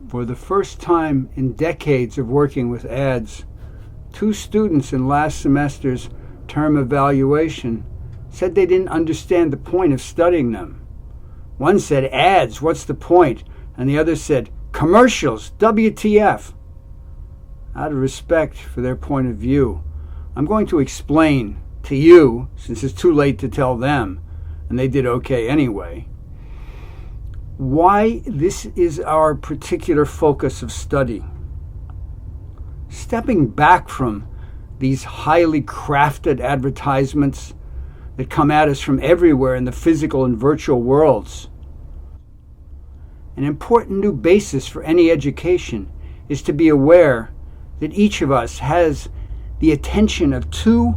For the first time in decades of working with ads, 2 students in last semester's term evaluation said they didn't understand the point of studying them. One said, "Ads, what's the point?" And the other said, "Commercials, WTF." Out of respect for their point of view, I'm going to explain to you, since it's too late to tell them, and they did okay anyway, why this is our particular focus of study. Stepping back from these highly crafted advertisements that come at us from everywhere in the physical and virtual worlds, an important new basis for any education is to be aware that each of us has the attention of 2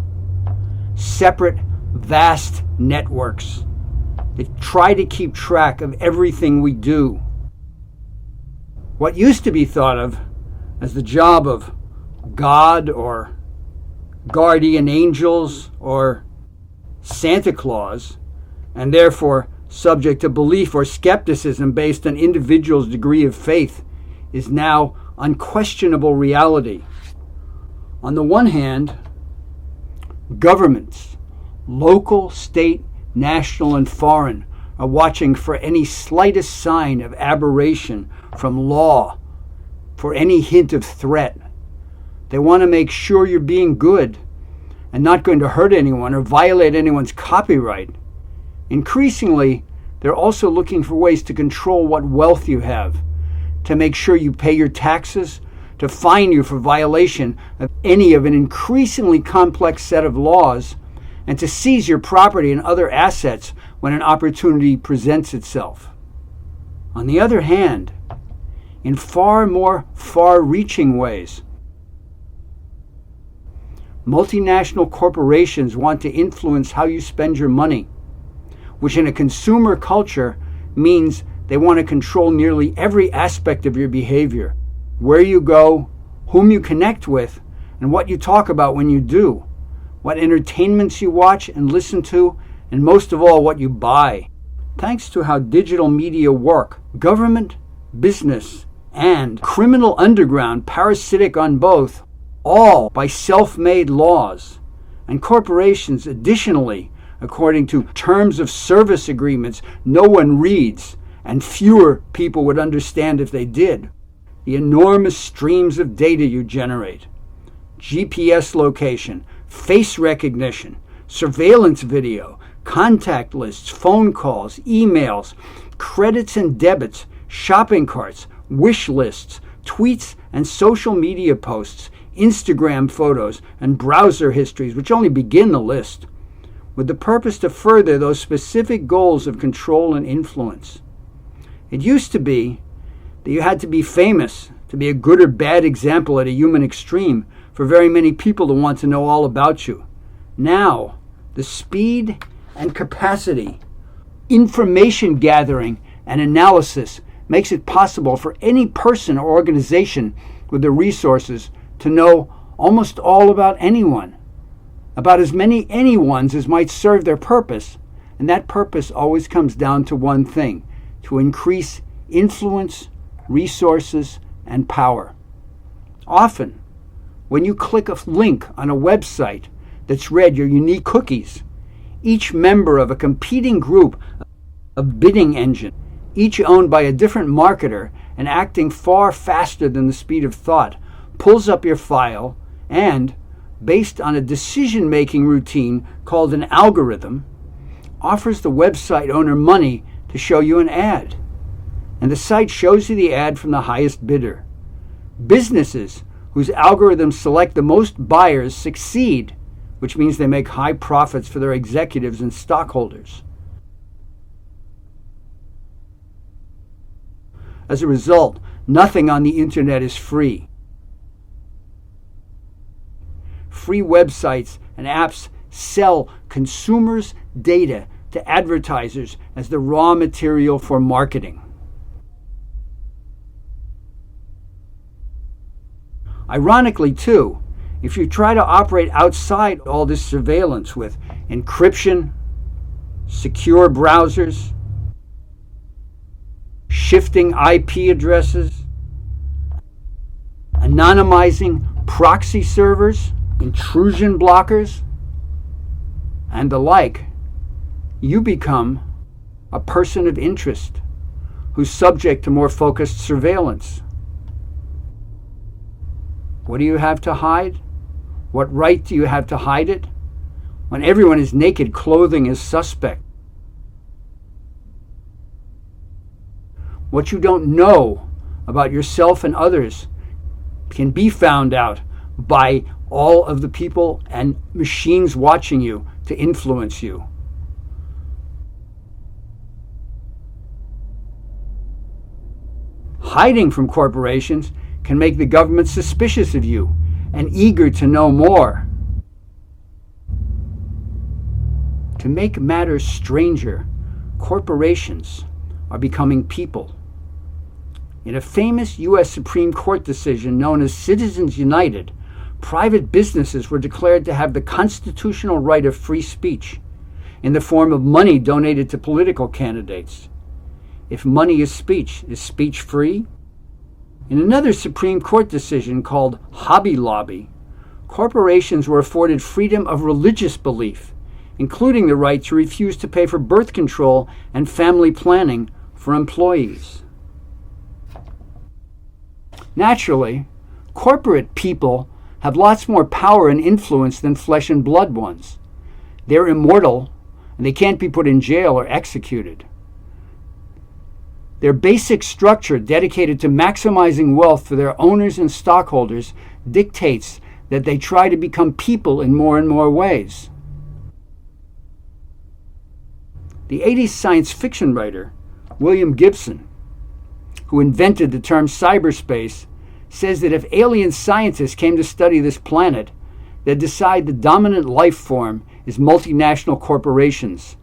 separate, vast networks that try to keep track of everything we do. What used to be thought of as the job of God or guardian angels or Santa Claus, and therefore subject to belief or skepticism based on individuals' degree of faith, is now unquestionable reality. On the one hand, governments, local, state, national, and foreign, are watching for any slightest sign of aberration from law, for any hint of threat. They want to make sure you're being good and not going to hurt anyone or violate anyone's copyright. Increasingly, they're also looking for ways to control what wealth you have, to make sure you pay your taxes, to fine you for violation of any of an increasingly complex set of laws, and to seize your property and other assets when an opportunity presents itself. On the other hand, in far more far-reaching ways, multinational corporations want to influence how you spend your money, which in a consumer culture means they want to control nearly every aspect of your behavior, where you go, whom you connect with, and what you talk about when you do, what entertainments you watch and listen to, and most of all, what you buy. Thanks to how digital media work, government, business, and criminal underground, parasitic on both, all by self-made laws, and corporations additionally, according to terms of service agreements no one reads, and fewer people would understand if they did, the enormous streams of data you generate. GPS location, face recognition, surveillance video, contact lists, phone calls, emails, credits and debits, shopping carts, wish lists, tweets and social media posts, Instagram photos, and browser histories, which only begin the list, with the purpose to further those specific goals of control and influence. It used to be that you had to be famous to be a good or bad example at a human extreme for very many people to want to know all about you. Now, the speed and capacity, information gathering and analysis makes it possible for any person or organization with the resources to know almost all about anyone, about as many anyones as might serve their purpose, and that purpose always comes down to one thing: to increase influence, resources, and power. Often, when you click a link on a website that's read your unique cookies, each member of a competing group of bidding engine, each owned by a different marketer and acting far faster than the speed of thought, pulls up your file and, based on a decision-making routine called an algorithm, offers the website owner money to show you an ad. And the site shows you the ad from the highest bidder. Businesses whose algorithms select the most buyers succeed, which means they make high profits for their executives and stockholders. As a result, nothing on the internet is free. Free websites and apps sell consumers' data to advertisers as the raw material for marketing. Ironically, too, if you try to operate outside all this surveillance with encryption, secure browsers, shifting IP addresses, anonymizing proxy servers, intrusion blockers, and the like, you become a person of interest who's subject to more focused surveillance. What do you have to hide? What right do you have to hide it when everyone is naked clothing is suspect? What you don't know about yourself and others can be found out by all of the people and machines watching you to influence you. Hiding from corporations can make the government suspicious of you and eager to know more. To make matters stranger, corporations are becoming people. In a famous U.S. Supreme Court decision known as Citizens United, private businesses were declared to have the constitutional right of free speech in the form of money donated to political candidates. If money is speech free? In another Supreme Court decision called Hobby Lobby, corporations were afforded freedom of religious belief, including the right to refuse to pay for birth control and family planning for employees. Naturally, corporate people have lots more power and influence than flesh and blood ones. They're immortal, and they can't be put in jail or executed. Their basic structure, dedicated to maximizing wealth for their owners and stockholders, dictates that they try to become people in more and more ways. The 80s science fiction writer William Gibson, who invented the term cyberspace, says that if alien scientists came to study this planet, they'd decide the dominant life form is multinational corporations.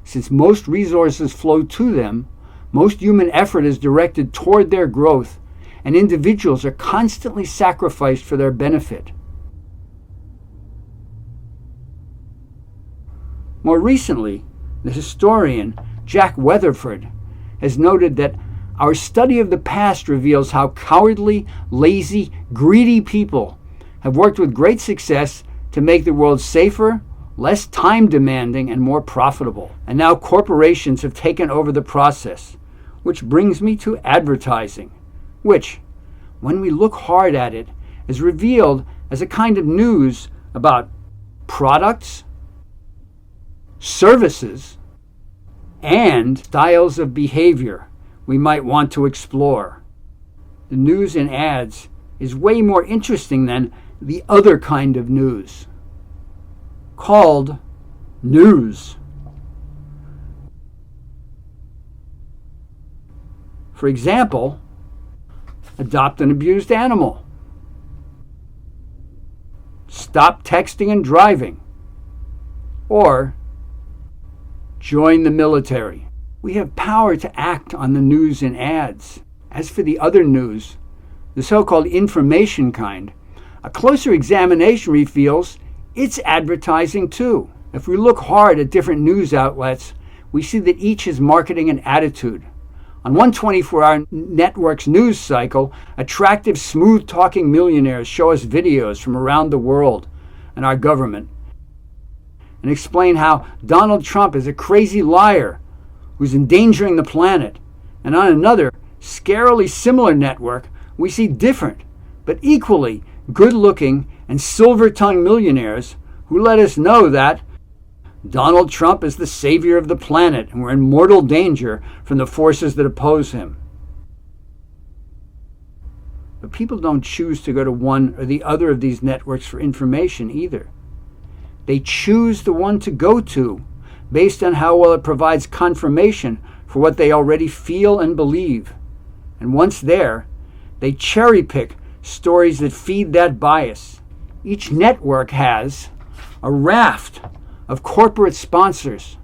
Since most resources flow to them, most human effort is directed toward their growth, and individuals are constantly sacrificed for their benefit. More recently, the historian Jack Weatherford has noted that our study of the past reveals how cowardly, lazy, greedy people have worked with great success to make the world safer, less time-demanding, and more profitable. And now corporations have taken over the process, which brings me to advertising, which, when we look hard at it, is revealed as a kind of news about products, services, and styles of behavior we might want to explore. The news in ads is way more interesting than the other kind of news, called news. For example, adopt an abused animal. Stop texting and driving. Or join the military. We have power to act on the news in ads. As for the other news, the so-called information kind, a closer examination reveals it's advertising too. If we look hard at different news outlets, we see that each is marketing an attitude. On one 24-hour network's news cycle, attractive, smooth-talking millionaires show us videos from around the world and our government and explain how Donald Trump is a crazy liar who's endangering the planet. And on another, scarily similar network, we see different, but equally good-looking and silver-tongued millionaires who let us know that Donald Trump is the savior of the planet and we're in mortal danger from the forces that oppose him. But people don't choose to go to one or the other of these networks for information either. They choose the one to go to based on how well it provides confirmation for what they already feel and believe. And once there, they cherry-pick stories that feed that bias. Each network has a raft of corporate sponsors.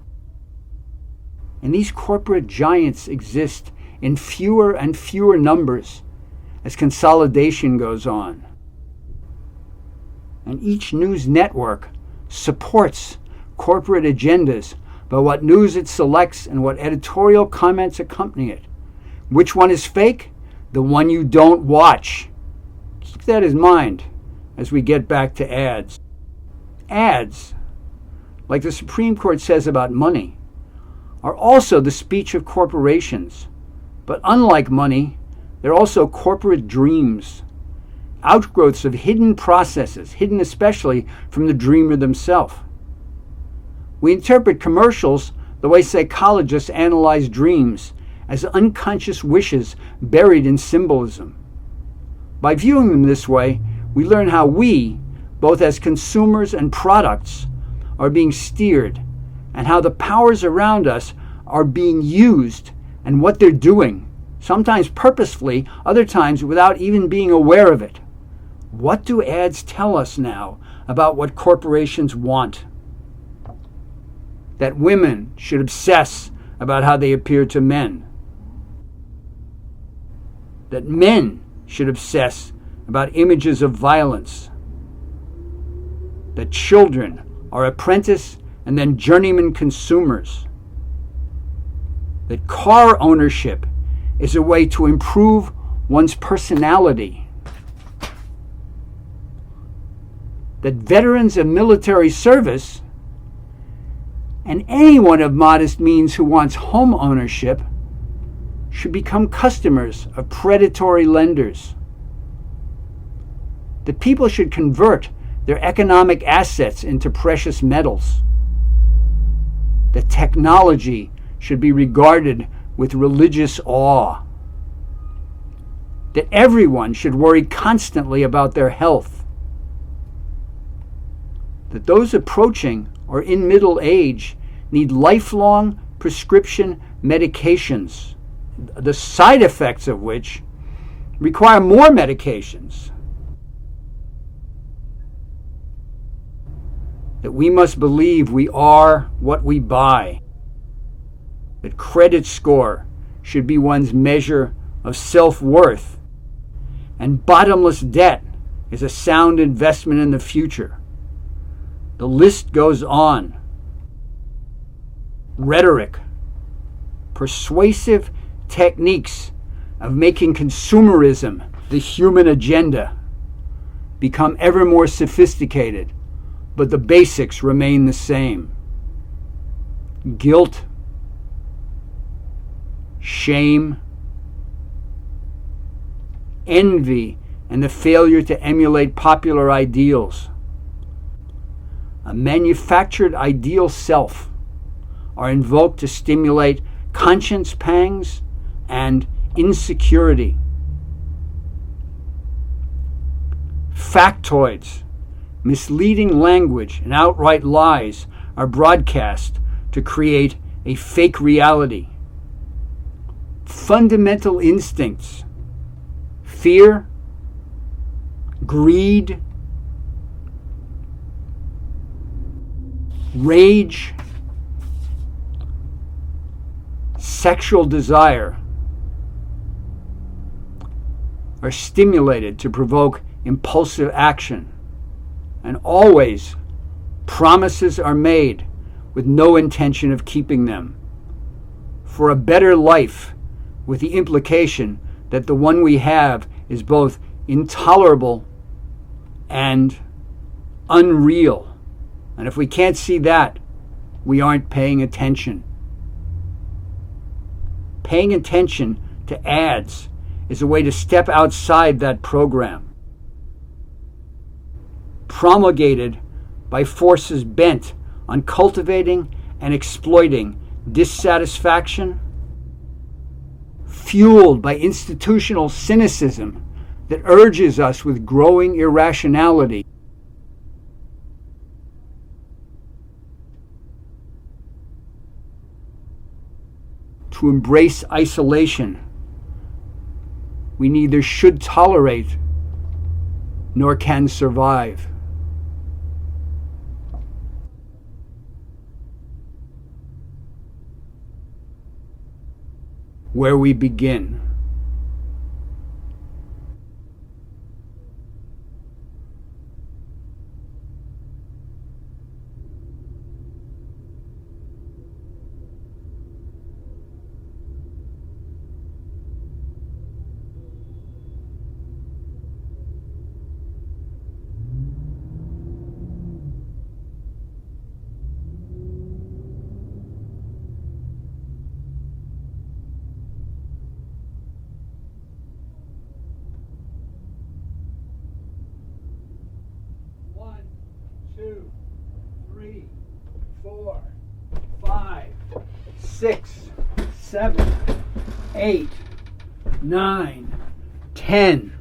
And these corporate giants exist in fewer and fewer numbers as consolidation goes on. And each news network supports corporate agendas by what news it selects and what editorial comments accompany it. Which one is fake? The one you don't watch. Keep that in mind as we get back to ads. Ads, like the Supreme Court says about money, are also the speech of corporations. But unlike money, they're also corporate dreams, outgrowths of hidden processes, hidden especially from the dreamer themselves. We interpret commercials the way psychologists analyze dreams, as unconscious wishes buried in symbolism. By viewing them this way, we learn how we, both as consumers and products, are being steered, and how the powers around us are being used and what they're doing, sometimes purposefully, other times without even being aware of it. What do ads tell us now about what corporations want? That women should obsess about how they appear to men. That men should obsess about images of violence. That children are apprentice and then journeyman consumers. That car ownership is a way to improve one's personality. That veterans of military service and anyone of modest means who wants home ownership should become customers of predatory lenders. That people should convert their economic assets into precious metals. That technology should be regarded with religious awe. That everyone should worry constantly about their health. That those approaching or in middle age need lifelong prescription medications, the side effects of which require more medications. That we must believe we are what we buy. That credit score should be one's measure of self-worth, and bottomless debt is a sound investment in the future. The list goes on. Rhetoric, persuasive techniques of making consumerism the human agenda become ever more sophisticated, but the basics remain the same. Guilt, shame, envy, and the failure to emulate popular ideals. A manufactured ideal self are invoked to stimulate conscience pangs and insecurity. Factoids, misleading language, and outright lies are broadcast to create a fake reality. Fundamental instincts, fear, greed, rage, sexual desire are stimulated to provoke impulsive action, and always promises are made with no intention of keeping them, for a better life, with the implication that the one we have is both intolerable and unreal. And if we can't see that, we aren't paying attention. Paying attention to ads is a way to step outside that program, promulgated by forces bent on cultivating and exploiting dissatisfaction, fueled by institutional cynicism that urges us with growing irrationality to embrace isolation we neither should tolerate nor can survive. Where we begin. 4, 5, 6, 7, 8, 9, 10.